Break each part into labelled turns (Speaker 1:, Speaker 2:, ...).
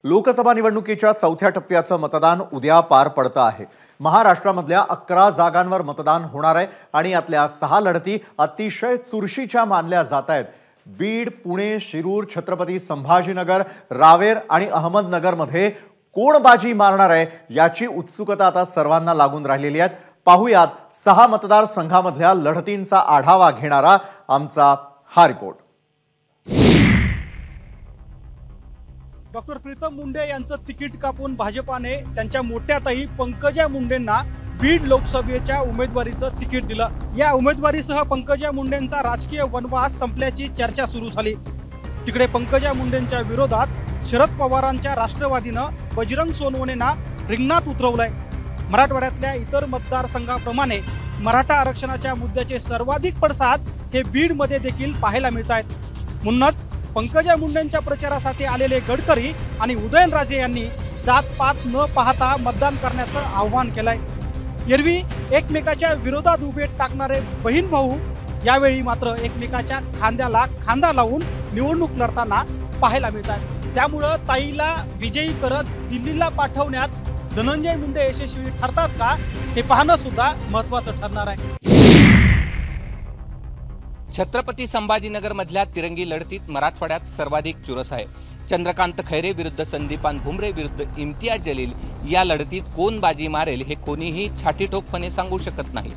Speaker 1: लोकसभा निवडणुकीच्या चौथ्या टप्प्याचं मतदान उद्या पार पडतं आहे। महाराष्ट्रामधल्या 11 जागांवर मतदान होणार आहे आणि यातल्या 6 लढती अतिशय चुरशीच्या मानल्या जात आहेत। बीड, पुणे, शिरूर, छत्रपती संभाजीनगर, रावेर आणि अहमदनगरमध्ये कोण बाजी मारणार आहे याची उत्सुकता आता सर्वांना लागून राहिलेली आहे। पाहुयात 6 मतदारसंघांमधल्या लढतींचा आढावा घेणारा आमचा हा रिपोर्ट।
Speaker 2: डॉक्टर प्रीतम मुंडे यांचं तिकीट कापून भाजपाने त्यांच्या मोठ्या ताई पंकजा मुंडेंना बीड लोकसभेच्या उमेदवारीचं तिकीट दिलं। या उमेदवारीसह पंकजा मुंडेंचा राजकीय वनवास संपल्याची चर्चा सुरू झाली। तिकडे पंकजा मुंडेंच्या विरोधात शरद पवारांच्या राष्ट्रवादीनं बजरंग सोनवणेंना रिंगणात उतरवलंय। मराठवाड्यातल्या इतर मतदारसंघाप्रमाणे मराठा आरक्षणाच्या मुद्द्याचे सर्वाधिक पडसाद हे बीडमध्ये देखील पाहायला मिळत आहेत। म्हणूनच पंकजा मुंडेंच्या प्रचारासाठी आलेले गडकरी आणि उदयनराजे यांनी जातपात न पाहता मतदान करण्याचं आवाहन केलंय। एरवी एकमेकाच्या विरोधात उभे टाकणारे बहीण भाऊ यावेळी मात्र एकमेकाच्या खांद्याला खांदा लावून निवडणूक लढताना पाहायला मिळतात। त्यामुळे ताईला विजयी करत दिल्लीला पाठवण्यात धनंजय मुंडे यशस्वी ठरतात का हे पाहणं सुद्धा महत्त्वाचं ठरणार आहे।
Speaker 3: छत्रपती संभाजीनगर मधल्या तिरंगी लढतीत मराठवाड्यात सर्वाधिक चुरस आहे। चंद्रकांत खैरे विरुद्ध संदीपान भुमरे विरुद्ध इम्तियाज जलील या लढतीत कोण बाजी मारेल हे कोणीही छातीठोकपणे सांगू शकत नाही।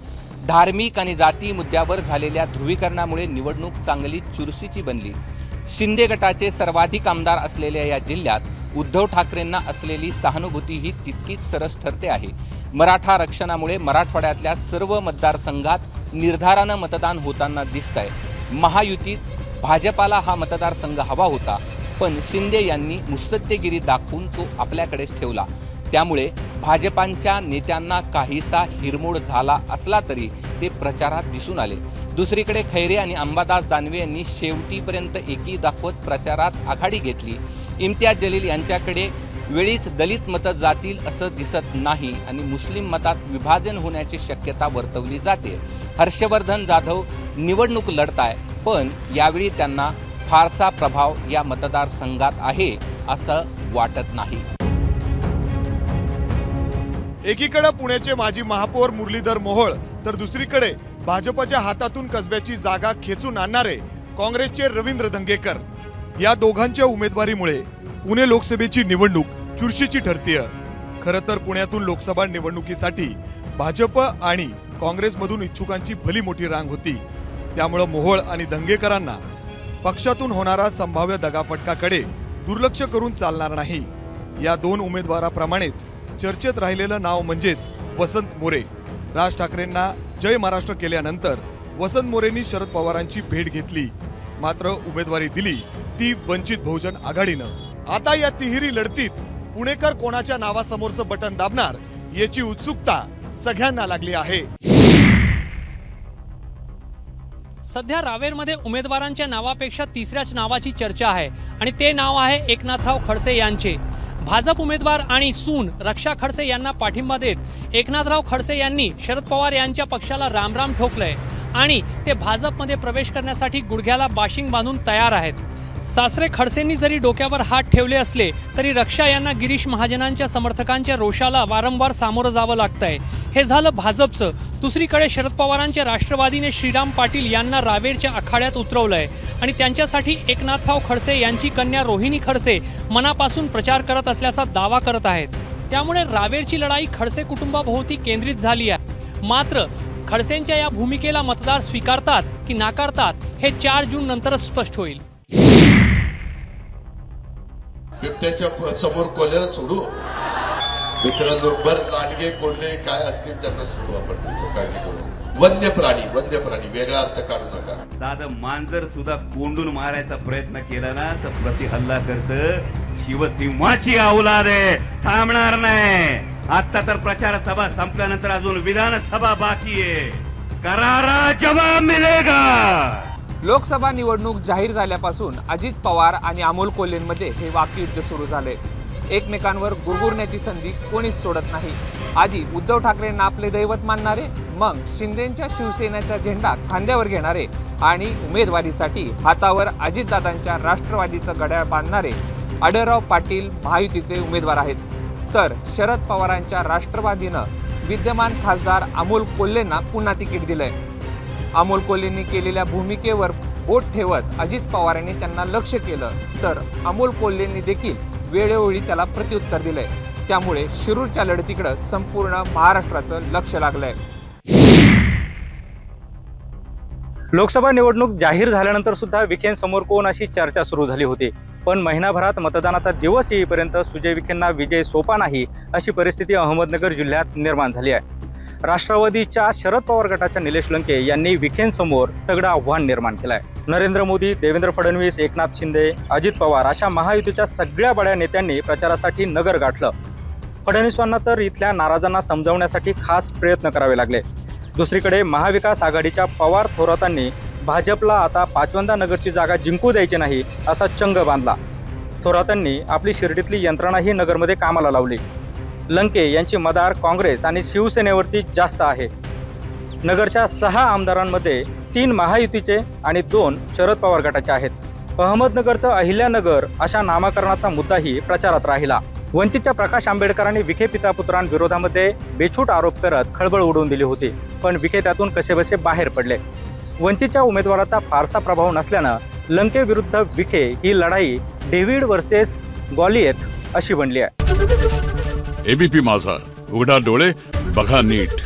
Speaker 3: धार्मिक आणि जाती मुद्द्यावर झालेल्या ध्रुवीकरणामुळे निवडणूक चांगली चुरशीची बनली। शिंदे गटाचे सर्वाधिक आमदार असलेल्या या जिल्ह्यात उद्धव ठाकरेंना असलेली सहानुभूती ही तितकीच सरस ठरते आहे। मराठा आरक्षणामुळे मराठवाड्यातल्या सर्व मतदारसंघात निर्धारानं मतदान होताना दिसतंय। महायुतीत भाजपाला हा मतदारसंघ हवा होता, पण शिंदे यांनी मुत्सद्देगिरी दाखवून तो आपल्याकडेच ठेवला। त्यामुळे भाजपांच्या नेत्यांना काहीसा हिरमोड झाला असला तरी ते प्रचारात दिसून आले। दुसरीकडे खैरे आणि अंबादास दानवे यांनी शेवटीपर्यंत एकी दाखवत प्रचारात आघाडी घेतली। इम्तियाज जलील यांच्याकडे वेळीच दलित मतं जातील असं दिसत नाही आणि मुस्लिम मतात विभाजन होण्याची शक्यता वर्तवली जाते। हर्षवर्धन जाधव निवडणूक लढताय, पण यावेळी त्यांना फारसा प्रभाव या मतदारसंघात आहे असं वाटत नाही।
Speaker 4: एकीकडे पुण्याचे माजी महापौर मुरलीधर मोहोळ तर दुसरीकडे भाजपच्या हातातून कसब्याची जागा खेचून आणणारे काँग्रेसचे रवींद्र धंगेकर या दोघांच्या उमेदवारीमुळे पुणे लोकसभेची निवडणूक चुरशीची ठरतेय। खरं तर पुण्यातून लोकसभा निवडणुकीसाठी भाजप आणि काँग्रेसमधून इच्छुकांची भली मोठी रांग होती। त्यामुळे मोहोळ आणि धंगेकरांना पक्षातून होणारा संभाव्य दगाफटकाकडे दुर्लक्ष करून चालणार नाही। या दोन उमेदवाराप्रमाणेच चर्चेत राहिलेलं नाव म्हणजेच वसंत मोरे। राज ठाकरेंना जय महाराष्ट्र केल्यानंतर वसंत मोरेंनी शरद पवारांची भेट घेतली, मात्र उमेदवारी दिली ती वंचित बहुजन आघाडीनं। आता या तिहेरी लढतीत पुणेकर कोणाच्या नावासमोरचं बटन दाबणार याची उत्सुकता सगळ्यांना लागली आहे।
Speaker 5: सध्या रावेरमध्ये उमेदवारांच्या नावापेक्षा तिसऱ्याच नावाची चर्चा आहे आणि ते नाव आहे एकनाथराव खडसे यांचे। भाजप उमेदवार आणि सून रक्षा खडसे यांना पाठिंबा देत एकनाथराव खडसे यांनी शरद पवार यांच्या पक्षाला रामराम ठोकलंय आणि ते भाजपमध्ये प्रवेश करण्यासाठी गुडघ्याला बाशिंग बांधून तयार आहेत। सासरे खडसेंनी जरी डोक्यावर हात ठेवले असले तरी रक्षा यांना गिरीश महाजनांच्या समर्थकांच्या रोषाला वारंवार सामोरं जावं लागतंय। हे झालं भाजपचं। दुसरीकडे शरद पवारांच्या राष्ट्रवादीने श्रीराम पाटील यांना रावेरच्या आखाड्यात उतरवलंय आणि त्यांच्यासाठी एकनाथराव खडसे यांची कन्या रोहिणी खडसे मनापासून प्रचार करत असल्याचा दावा करत आहेत। त्यामुळे रावेरची लढाई खडसे कुटुंबाभोवती केंद्रित झाली आहे। मात्र खडसेंच्या या भूमिकेला मतदार स्वीकारतात की नाकारतात हे 4 जून नंतरच स्पष्ट होईल।
Speaker 6: बिबट्याच्या समोर कोल्याला सोडू, मित्रांनो, बरं लांडगे कोल्हे काय असतील त्यांना सोडू आपण, काळजी करू। वन्य प्राणी वेगळा अर्थ काढू नका।
Speaker 7: साधं मांजर सुद्धा कोंडून मारायचा प्रयत्न केला ना तर प्रतिहल्ला करत शिवसिंहाची औलाद आहे, थांबणार नाही। आता तर प्रचार सभा संपल्यानंतर अजून विधानसभा बाकी आहे, करारा जवाब मिलेगा।
Speaker 8: लोकसभा निवडणूक जाहीर झाल्यापासून अजित पवार आणि अमोल कोल्हेंमध्ये हे वाकयुद्ध सुरू झाले। एकमेकांवर गुरगुरण्याची संधी कोणीच सोडत नाही। आधी उद्धव ठाकरेंना आपले दैवत मानणारे, मग शिंदेंच्या शिवसेनेचा झेंडा खांद्यावर घेणारे आणि उमेदवारीसाठी हातावर अजितदादांच्या राष्ट्रवादीचं घड्याळ बांधणारे आढळराव पाटील महायुतीचे उमेदवार आहेत, तर शरद पवारांच्या राष्ट्रवादीनं विद्यमान खासदार अमोल कोल्हेंना पुन्हा तिकीट दिलंय. अमोल कोल्हेंनी केलेल्या भूमिकेवर बोट ठेवत अजित पवारांनी त्यांना लक्ष केलं, तर अमोल कोल्हेंनी देखील वेळोवेळी त्याला प्रत्युत्तर दिलंय. त्यामुळे शिरूरच्या लढतीकडे संपूर्ण महाराष्ट्राचं लक्ष लागलंय.
Speaker 2: लोकसभा निवडणूक जाहीर झाल्यानंतर सुद्धा विखेंसमोर कोण अशी चर्चा सुरू झाली होती. पण महिनाभरात मतदानाचा दिवस येईपर्यंत सुजय विखेंना विजय सोपा नाही अशी परिस्थिती अहमदनगर जिल्ह्यात निर्माण झाली आहे. राष्ट्रवादीच्या शरद पवार गटाच्या निलेश लंके यांनी विखेंसमोर तगडं आव्हान निर्माण केलं आहे. नरेंद्र मोदी, देवेंद्र फडणवीस, एकनाथ शिंदे, अजित पवार अशा महायुतीच्या सगळ्या बड्या नेत्यांनी प्रचारासाठी नगर गाठलं. फडणवीसांना तर इथल्या नाराजांना समजावण्यासाठी खास प्रयत्न करावे लागले. दुसरीकडे महाविकास आघाडीच्या पवार थोरातांनी भाजपला आता पाचवंदा नगरची जागा जिंकू द्यायची नाही असा चंग बांधला. थोरातांनी आपली शिर्डीतली यंत्रणाही नगरमध्ये कामाला लावली. लंके यांची मदार काँग्रेस आणि शिवसेनेवरती जास्त आहे. नगरच्या 6 आमदारांमध्ये 3 महायुतीचे आणि 2 शरद पवार गटाचे आहेत. अहमदनगरचं अहिल्यानगर अशा नामकरणाचा मुद्दाही प्रचारात राहिला. वंचितच्या प्रकाश आंबेडकरांनी विखे पितापुत्रांविरोधामध्ये बेछूट आरोप करत खळबळ उडवून दिली होती, पण विखे त्यातून कसेबसे बाहेर पडले. वंचितच्या उमेदवाराचा फारसा प्रभाव नसल्यानं लंके विरुद्ध विखे ही लढाई डेव्हिड वर्सेस गॉलिएथ अशी बनली आहे.
Speaker 9: एबीपी माझा, उघडा डोळे बघा नीट.